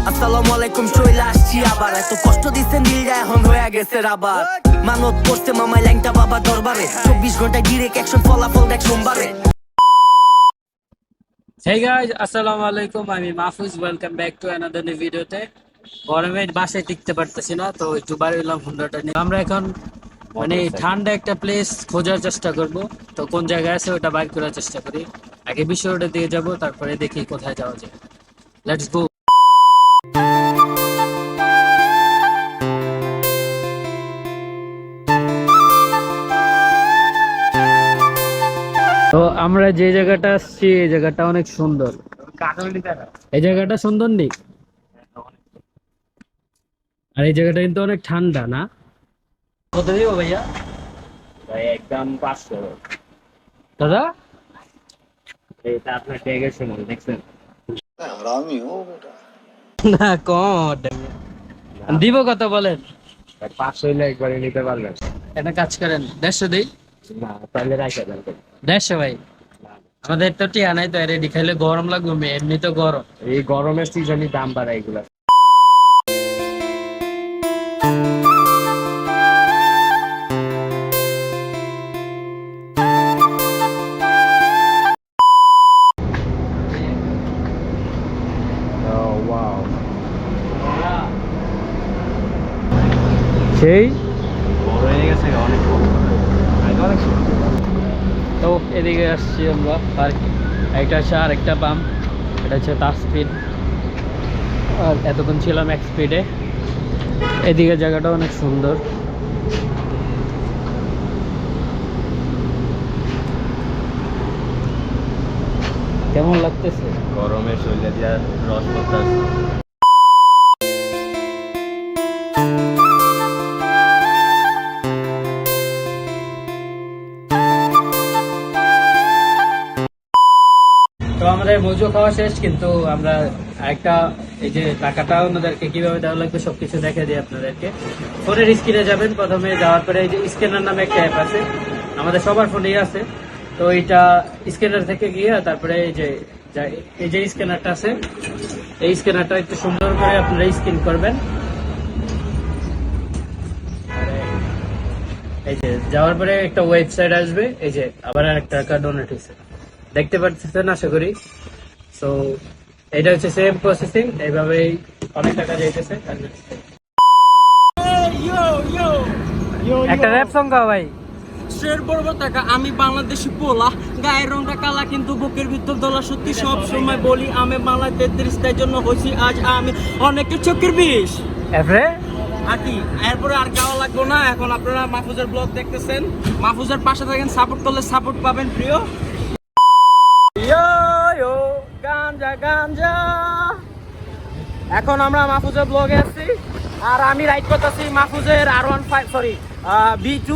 আসসালামু আলাইকুম চলে আসছি আবার এত কষ্ট দিচ্ছেন দিলটা এখন হয়ে গেছে রাবার মানত করছে মামাই ল্যাংটা বাবা দরবারে 24 ঘন্টায় ডিরেক্ট অ্যাকশন ফলাফল দেখ সোমবারে। Hey guys, আসসালামু আলাইকুম, আমি Mahfuz. Welcome back to another new ভিডিওতে। গরমে বাসায় টিকতে পারতেছি না, তো একটু বাইরে এলাম হুন্ডাটা নিয়ে। আমরা এখন মানে ঠান্ডা একটা প্লেস খোঁজার চেষ্টা করব, তো কোন জায়গায় আছে ওটা বাইর করার চেষ্টা করি। আগে বিষয়টা দিয়ে যাব, তারপরে দেখি কোথায় যাওয়া যায়। Let's go. তো আমরা যে জায়গাটা আসছি এই জায়গাটা অনেক সুন্দর। এই জায়গাটা সুন্দর নেই, আর এই জায়গাটা কিন্তু অনেক ঠান্ডা না? কত দিব ভাইয়া? ভাই একদম 500 দাদা এটা আপনার ট্যাগের সমান দেখছেন? हरामी हो बेटा। না কম দিব, কত বলেন? 500 হইলে একবারে নিতে পারবেন। একটা কাজ করেন, 150 দিই। না তাহলে রাখা যাবে। 150 ভাই, আমাদের তো টিয়া নাই, তো রেডি খাইলে গরম লাগবে, এমনি তো গরম। এই গরমের সিজনে দাম বাড়ায় এগুলা। সেই বড় হয়ে গেছে অনেক অনেক তো এদিকে আসছি আমরা পার্ক। একটা আছে আর একটা পাম্প, এটা হচ্ছে তার স্পিড, আর এতক্ষণ ছিলাম এক স্পিডে। এদিকে জায়গাটা অনেক সুন্দর। কেমন লাগতেছে? গরমের শরীরে দিয়া রস করতেছে। তো আমাদের মজু খাওয়া শেষ, কিন্তু আমরা একটা এই যে টাকাটা ওনাদেরকে কিভাবে দেওয়া লাগবে সবকিছু দেখে দিই আপনাদেরকে। ফোনের স্ক্রিনে যাবেন, প্রথমে যাওয়ার পরে এই যে স্ক্যানার নামে একটা অ্যাপ আছে, আমাদের সবার ফোনেই আছে। তো এইটা স্ক্যানার থেকে গিয়ে তারপরে এই যে স্ক্যানারটা আছে, এই স্ক্যানারটা একটু সুন্দর করে আপনারা স্ক্যান করবেন। এই যে যাওয়ার পরে একটা ওয়েবসাইট আসবে, এই যে আবার একটা টাকা ডোনেট হয়েছে, দেখতে পাচ্ছেন আশা করি। সো এটা হচ্ছে সেম প্রসেসিং, এইভাবেই অনেক টাকা যাইতেছে। একটা র‍্যাপ সং গাও ভাই। শের বড় টাকা, আমি বাংলাদেশি পোলা, গায়ের রংটা কালা কিন্তু বুকের ভিতর দলা, সত্যি সব সময় বলি আমি বাংলা 33, তাই জন্য হয়েছি আজ আমি অনেকের চোখের বিষ। এফরে আর কি এরপরে আর গাওয়া লাগবে না। এখন আপনারা মাহফুজের ব্লগ দেখতেছেন, মাহফুজের পাশে থাকেন, সাপোর্ট করলে সাপোর্ট পাবেন প্রিয়। গাঞ্জা গাঞ্জা। এখন আমরা মাহফুজের ব্লগে আছি, আর আমি রাইড করতেছি মাহফুজের R15, সরি B2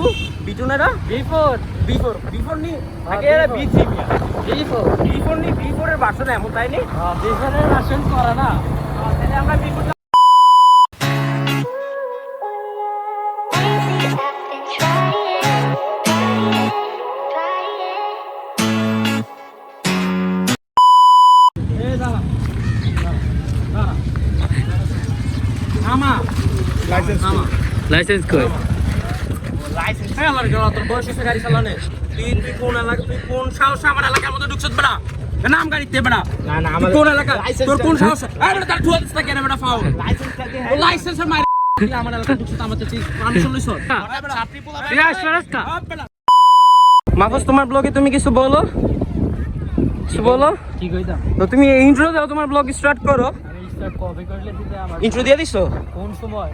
না, B4 নি আগে B3 B4 নি, B4 এর ভার্সন এমন তাই নি, B4 এর ভার্সন করা না, তাহলে আমরা B4 লাইসেন্স কই? লাইসেন্স হ্যাঁ আমার তোর বয়স হয়েছে গাড়ি চালানে। তুই কোন এলাকা, তুই কোন সাহসে আমার এলাকার মধ্যে ঢুকছিস বেড়া? নাম গাড়িতে বেড়া? না না আমার কোন এলাকা, তোর কোন সাহস? আরে বেটা তার ঠুয়া দিস কেন বেটা? ফাউল লাইসেন্সের মাইরে আমার এলাকা ঢুকছিস, আমার তো পারমিশন লইছ। মাহফুজ তোমার ব্লগে তুমি কিছু বলো, কি কইতাম? তো তুমি ইন্ট্রো দাও, তোমার ব্লগ স্টার্ট করো। আমি স্টার্ট কপি করলে দিতে আমার ইন্ট্রো দিয়ে দিছো? কোন সময়?